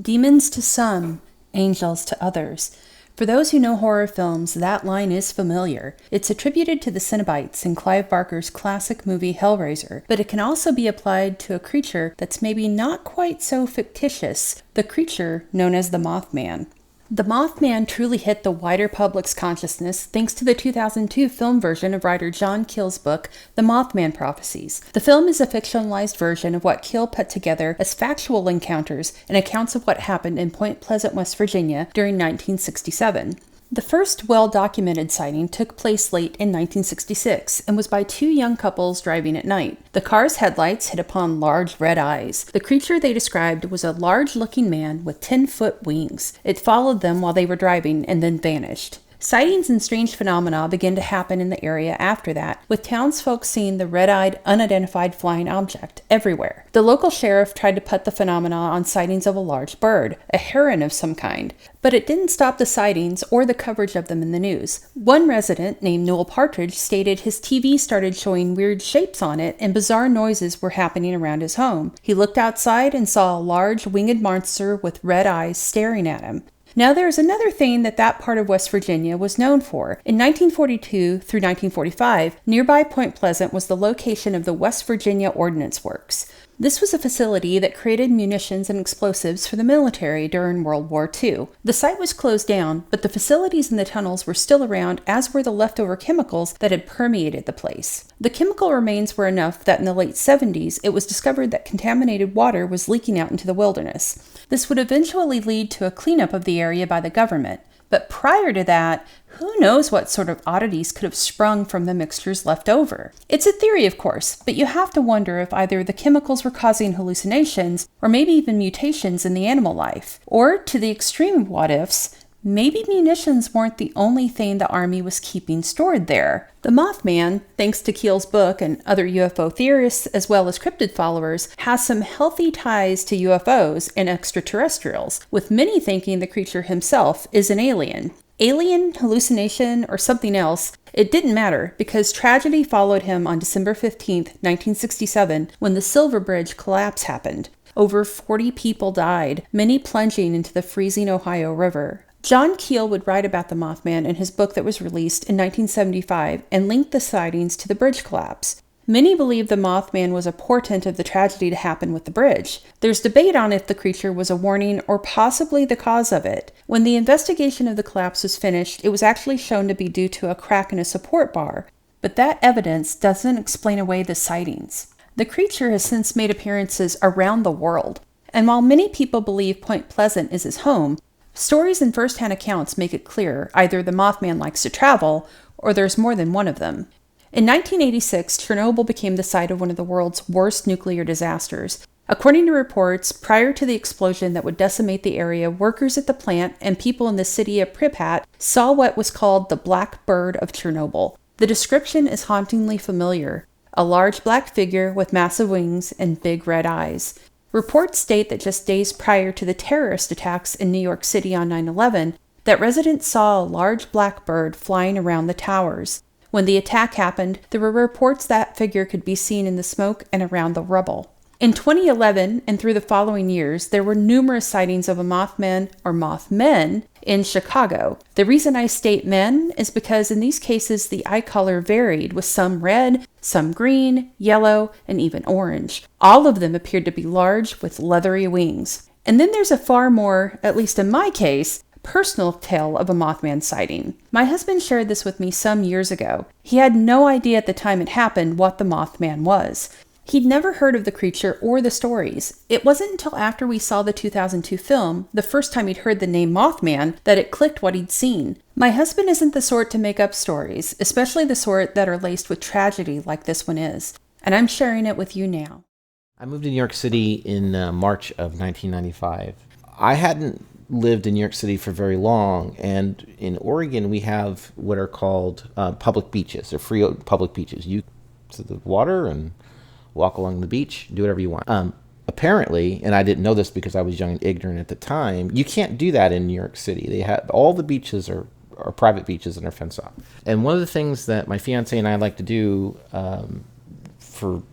Demons to some, angels to others. For those who know horror films, that line is familiar. It's attributed to the Cenobites in Clive Barker's classic movie Hellraiser, but it can also be applied to a creature that's maybe not quite so fictitious, the creature known as the Mothman. The Mothman truly hit the wider public's consciousness thanks to the 2002 film version of writer John Keel's book, The Mothman Prophecies. The film is a fictionalized version of what Keel put together as factual encounters and accounts of what happened in Point Pleasant, West Virginia during 1967. The first well-documented sighting took place late in 1966 and was by two young couples driving at night. The car's headlights hit upon large red eyes. The creature they described was a large-looking man with 10-foot wings. It followed them while they were driving and then vanished. Sightings and strange phenomena began to happen in the area after that, with townsfolk seeing the red-eyed, unidentified flying object everywhere. The local sheriff tried to put the phenomena on sightings of a large bird, a heron of some kind, but it didn't stop the sightings or the coverage of them in the news. One resident, named Newell Partridge, stated his TV started showing weird shapes on it and bizarre noises were happening around his home. He looked outside and saw a large winged monster with red eyes staring at him. Now there's another thing that part of West Virginia was known for. In 1942 through 1945, nearby Point Pleasant was the location of the West Virginia Ordnance Works. This was a facility that created munitions and explosives for the military during World War II. The site was closed down, but the facilities and the tunnels were still around, as were the leftover chemicals that had permeated the place. The chemical remains were enough that in the late 70s, it was discovered that contaminated water was leaking out into the wilderness. This would eventually lead to a cleanup of the area by the government. But prior to that, who knows what sort of oddities could have sprung from the mixtures left over? It's a theory, of course, but you have to wonder if either the chemicals were causing hallucinations, or maybe even mutations in the animal life. Or, to the extreme of what-ifs, maybe munitions weren't the only thing the Army was keeping stored there. The Mothman, thanks to Keel's book and other UFO theorists as well as cryptid followers, has some healthy ties to UFOs and extraterrestrials, with many thinking the creature himself is an alien. Alien, hallucination, or something else, it didn't matter because tragedy followed him on December 15, 1967, when the Silver Bridge collapse happened. Over 40 people died, many plunging into the freezing Ohio River. John Keel would write about the Mothman in his book that was released in 1975 and linked the sightings to the bridge collapse. Many believe the Mothman was a portent of the tragedy to happen with the bridge. There's debate on if the creature was a warning or possibly the cause of it. When the investigation of the collapse was finished, it was actually shown to be due to a crack in a support bar, but that evidence doesn't explain away the sightings. The creature has since made appearances around the world, and while many people believe Point Pleasant is his home, stories and first-hand accounts make it clear either the Mothman likes to travel, or there's more than one of them. In 1986, Chernobyl became the site of one of the world's worst nuclear disasters. According to reports, prior to the explosion that would decimate the area, workers at the plant and people in the city of Pripyat saw what was called the Black Bird of Chernobyl. The description is hauntingly familiar: a large black figure with massive wings and big red eyes. Reports state that just days prior to the terrorist attacks in New York City on 9/11, that residents saw a large black bird flying around the towers. When the attack happened, there were reports that figure could be seen in the smoke and around the rubble. In 2011 and through the following years, there were numerous sightings of a Mothman or Mothmen in Chicago. The reason I state men is because in these cases the eye color varied, with some red, some green, yellow, and even orange. All of them appeared to be large with leathery wings. And then there's a far more, at least in my case, personal tale of a Mothman sighting. My husband shared this with me some years ago. He had no idea at the time it happened what the Mothman was. He'd never heard of the creature or the stories. It wasn't until after we saw the 2002 film, the first time he'd heard the name Mothman, that it clicked what he'd seen. My husband isn't the sort to make up stories, especially the sort that are laced with tragedy like this one is. And I'm sharing it with you now. I moved to New York City in March of 1995. I hadn't lived in New York City for very long, and in Oregon we have what are called public beaches, or free public beaches. You to the water and walk along the beach, do whatever you want. Apparently, and I didn't know this because I was young and ignorant at the time, you can't do that in New York City. They have all the beaches are private beaches and are fenced off. And one of the things that my fiance and I like to do for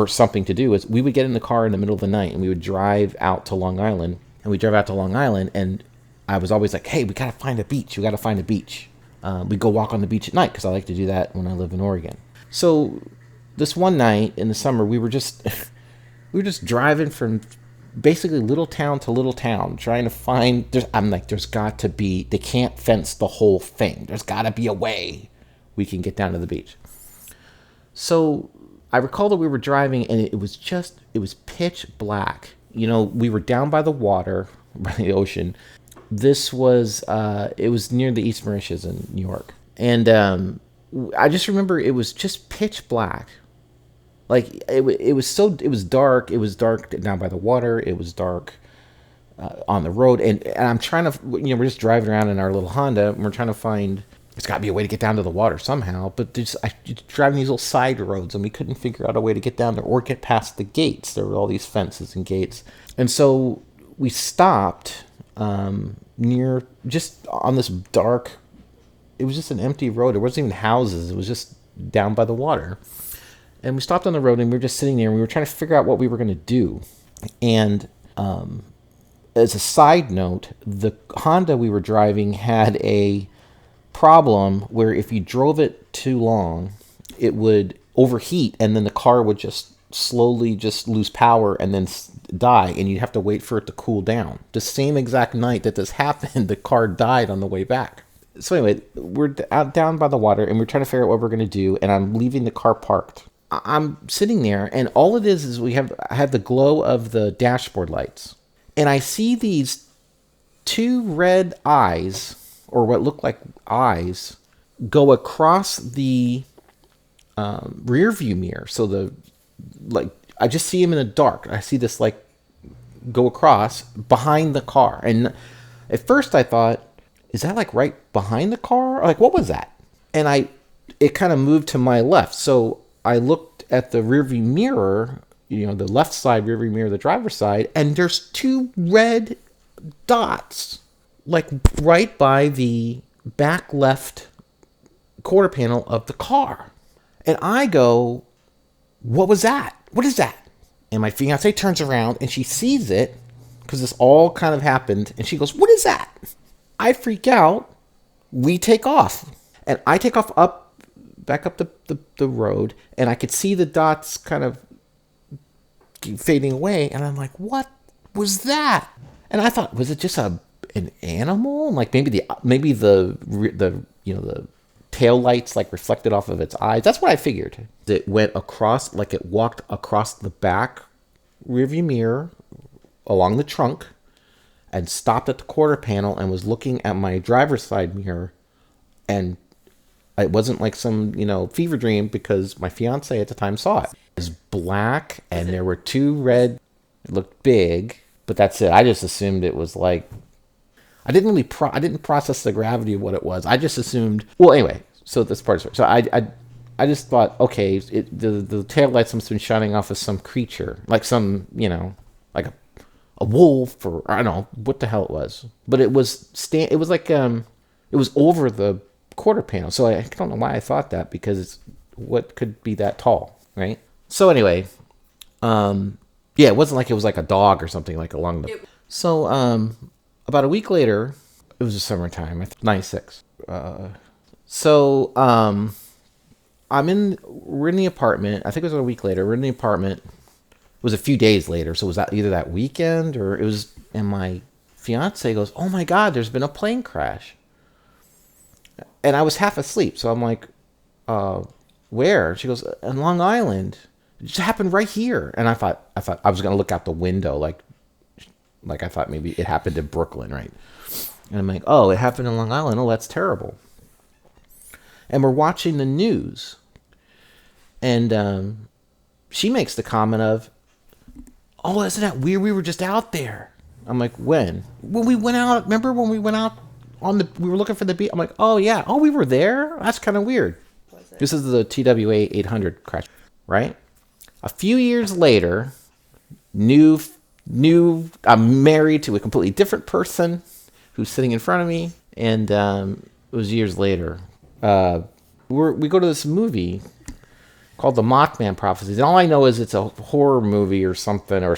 something to do is we would get in the car in the middle of the night and we would drive out to Long Island and we drove out to Long Island, and I was always like, hey, we got to find a beach. We got to find a beach. We go walk on the beach at night because I like to do that when I live in Oregon. So this one night in the summer, we were just driving from basically little town to little town, trying to find. There's got to be. They can't fence the whole thing. There's got to be a way we can get down to the beach. So I recall that we were driving, and it was pitch black. We were down by the water, by the ocean. This was it was near the East Mauritius in New York, and I just remember it was just pitch black. Like it was dark. It was dark down by the water. It was dark on the road, and I'm trying to, we're just driving around in our little Honda, and we're trying to find. There's got to be a way to get down to the water somehow, but just driving these little side roads, and we couldn't figure out a way to get down there or get past the gates. There were all these fences and gates, and so we stopped near, just on this dark. It was just an empty road. There wasn't even houses. It was just down by the water. And we stopped on the road, and we were just sitting there, and we were trying to figure out what we were going to do. And as a side note, the Honda we were driving had a problem where if you drove it too long, it would overheat, and then the car would just slowly just lose power and then die, and you'd have to wait for it to cool down. The same exact night that this happened, the car died on the way back. So anyway, we're out down by the water, and we're trying to figure out what we're going to do, and I'm leaving the car parked. I'm sitting there, and all it is I have the glow of the dashboard lights, and I see these two red eyes, or what look like eyes, go across the rear view mirror. So I just see him in the dark. I see this go across behind the car, and at first I thought, is that right behind the car? What was that? And it kind of moved to my left. So I looked at the rearview mirror, the left side rearview mirror, the driver's side, and there's two red dots, right by the back left quarter panel of the car. And I go, what was that? What is that? And my fiance turns around, and she sees it, because this all kind of happened, and she goes, what is that? I freak out. We take off. And I take off back up the road, and I could see the dots kind of fading away, and I'm like, what was that? And I thought, was it just an animal? Maybe the tail lights reflected off of its eyes. That's what I figured. It went across, it walked across the back rearview mirror along the trunk, and stopped at the quarter panel and was looking at my driver's side mirror. And it wasn't some, fever dream, because my fiance at the time saw it. It was black, and there were two red. It looked big, but that's it. I just assumed it was I didn't really I didn't process the gravity of what it was. I just assumed. Well, anyway, so this part is so I just thought, okay, the tail lights must have been shining off of some creature, some a wolf, or I don't know what the hell it was. But it was it was over the quarter panel. So I don't know why I thought that, because what could be that tall, right? So anyway, it wasn't it was a dog or something along the. So about a week later, it was the summertime, 96. We're in the apartment. I think it was a week later. We're in the apartment. It was a few days later, so was that either that weekend or it was? And my fiance goes, "Oh my God, there's been a plane crash." And I was half asleep, so I'm like, "Where?" She goes, "In Long Island. It just happened right here." And I thought I was gonna look out the window, like I thought maybe it happened in Brooklyn, right? And I'm like, "Oh, it happened in Long Island. Oh, that's terrible." And we're watching the news, and she makes the comment of, "Oh, isn't that weird? We were just out there." I'm like, "When?" "When we went out. Remember when we went out we were looking for the beach?" I'm like, "Oh yeah. Oh, we were there? That's kind of weird." This is the TWA 800 crash, right? A few years later, I'm married to a completely different person who's sitting in front of me, and it was years later. We go to this movie called the Mothman Prophecies, and all I know is it's a horror movie or something, or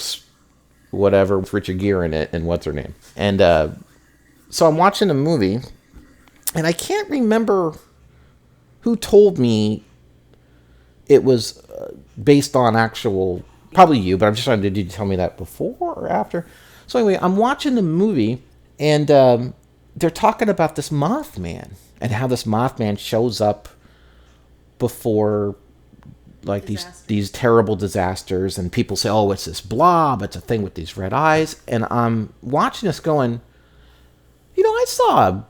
whatever with Richard Gere in it and what's her name. And so I'm watching a movie, and I can't remember who told me it was based on actual, probably you, but I'm just trying to, did you tell me that before or after? So anyway, I'm watching the movie, and they're talking about this Mothman and how this Mothman shows up before like these terrible disasters, and people say, oh, it's this blob, it's a thing with these red eyes. And I'm watching this going, I saw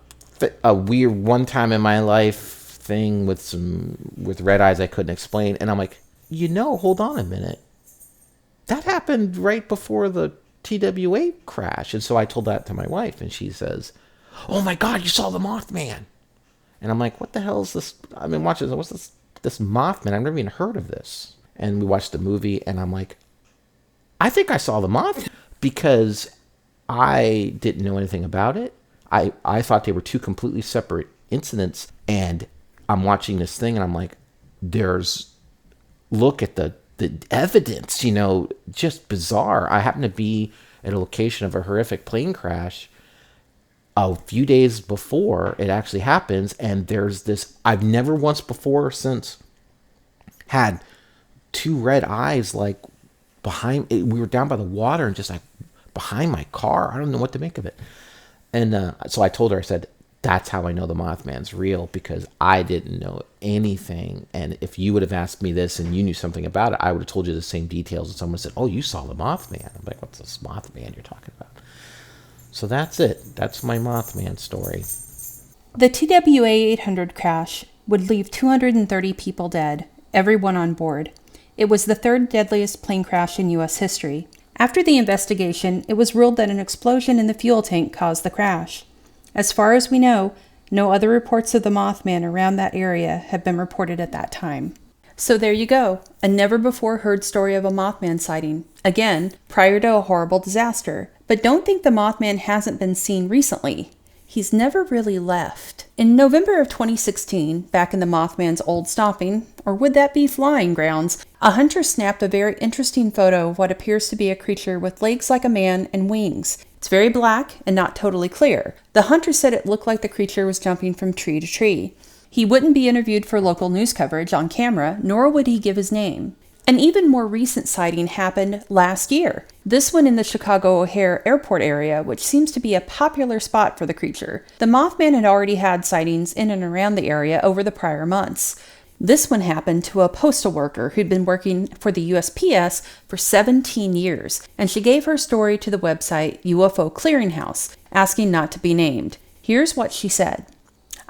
a weird one time in my life thing with red eyes I couldn't explain. And I'm like, hold on a minute, that happened right before the TWA crash. And so I told that to my wife, and she says, oh my God, you saw the Mothman. And I'm like, what the hell is this? I've been watching this. What's this Mothman? I've never even heard of this. And we watched the movie, and I'm like, I think I saw the Mothman, because I didn't know anything about it. I thought they were two completely separate incidents. And I'm watching this thing, and I'm like, look at the evidence, just bizarre. I happen to be at a location of a horrific plane crash a few days before it actually happens, and there's this, I've never once before since had two red eyes like behind it. We were down by the water and just like behind my car. I don't know what to make of it. And so I told her, I said, that's how I know the Mothman's real, because I didn't know anything. And if you would have asked me this and you knew something about it, I would have told you the same details. And someone said, oh, you saw the Mothman. I'm like, what's this Mothman you're talking about? So that's it. That's my Mothman story. The TWA 800 crash would leave 230 people dead, everyone on board. It was the third deadliest plane crash in U.S. history. After the investigation, it was ruled that an explosion in the fuel tank caused the crash. As far as we know, no other reports of the Mothman around that area have been reported at that time. So there you go, a never-before-heard story of a Mothman sighting. Again, prior to a horrible disaster. But don't think the Mothman hasn't been seen recently. He's never really left. In November of 2016, back in the Mothman's old stomping, or would that be flying grounds, a hunter snapped a very interesting photo of what appears to be a creature with legs like a man and wings. It's very black and not totally clear. The hunter said it looked like the creature was jumping from tree to tree. He wouldn't be interviewed for local news coverage on camera, nor would he give his name. An even more recent sighting happened last year. This one in the Chicago O'Hare Airport area, which seems to be a popular spot for the creature. The Mothman had already had sightings in and around the area over the prior months. This one happened to a postal worker who'd been working for the USPS for 17 years, and she gave her story to the website UFO Clearinghouse, asking not to be named. Here's what she said.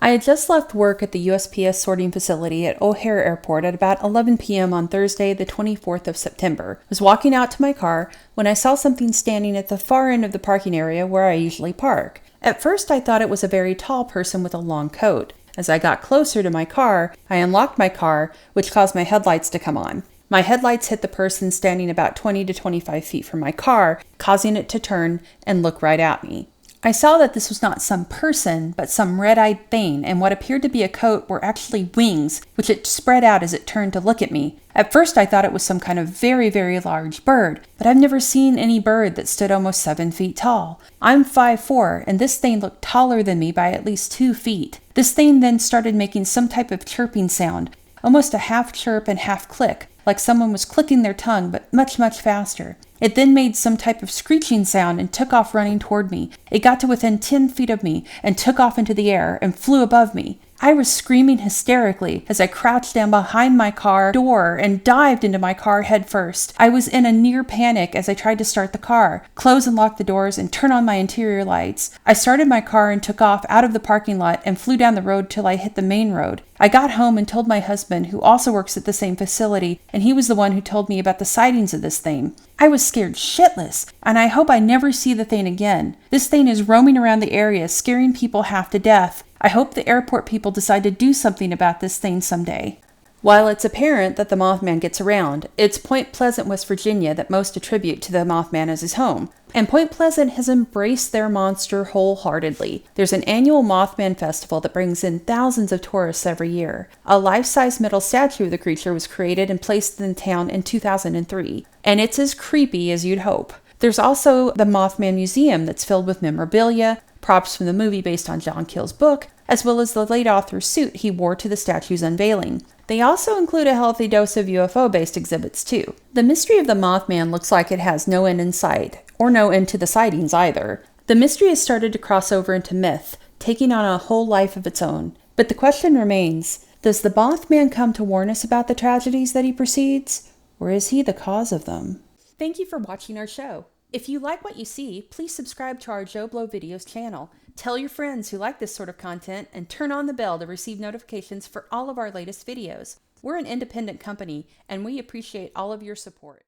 I had just left work at the USPS sorting facility at O'Hare Airport at about 11 p.m. on Thursday, the 24th of September. I was walking out to my car when I saw something standing at the far end of the parking area where I usually park. At first, I thought it was a very tall person with a long coat. As I got closer to my car, I unlocked my car, which caused my headlights to come on. My headlights hit the person standing about 20 to 25 feet from my car, causing it to turn and look right at me. I saw that this was not some person, but some red-eyed thing, and what appeared to be a coat were actually wings, which it spread out as it turned to look at me. At first I thought it was some kind of very, very large bird, but I've never seen any bird that stood almost 7 feet tall. I'm 5'4", and this thing looked taller than me by at least 2 feet. This thing then started making some type of chirping sound, almost a half chirp and half click, like someone was clicking their tongue, but much, much faster. It then made some type of screeching sound and took off running toward me. It got to within 10 feet of me and took off into the air and flew above me. I was screaming hysterically as I crouched down behind my car door and dived into my car head first. I was in a near panic as I tried to start the car, close and lock the doors, and turn on my interior lights. I started my car and took off out of the parking lot and flew down the road till I hit the main road. I got home and told my husband, who also works at the same facility, and he was the one who told me about the sightings of this thing. I was scared shitless, and I hope I never see the thing again. This thing is roaming around the area, scaring people half to death. I hope the airport people decide to do something about this thing someday. While it's apparent that the Mothman gets around, it's Point Pleasant, West Virginia that most attribute to the Mothman as his home. And Point Pleasant has embraced their monster wholeheartedly. There's an annual Mothman festival that brings in thousands of tourists every year. A life-size metal statue of the creature was created and placed in the town in 2003. And it's as creepy as you'd hope. There's also the Mothman Museum that's filled with memorabilia, props from the movie based on John Keel's book, as well as the late author's suit he wore to the statue's unveiling. They also include a healthy dose of UFO-based exhibits, too. The mystery of the Mothman looks like it has no end in sight, or no end to the sightings either. The mystery has started to cross over into myth, taking on a whole life of its own. But the question remains, does the Mothman come to warn us about the tragedies that he precedes, or is he the cause of them? Thank you for watching our show. If you like what you see, please subscribe to our Joe Blow Videos channel. Tell your friends who like this sort of content and turn on the bell to receive notifications for all of our latest videos. We're an independent company and we appreciate all of your support.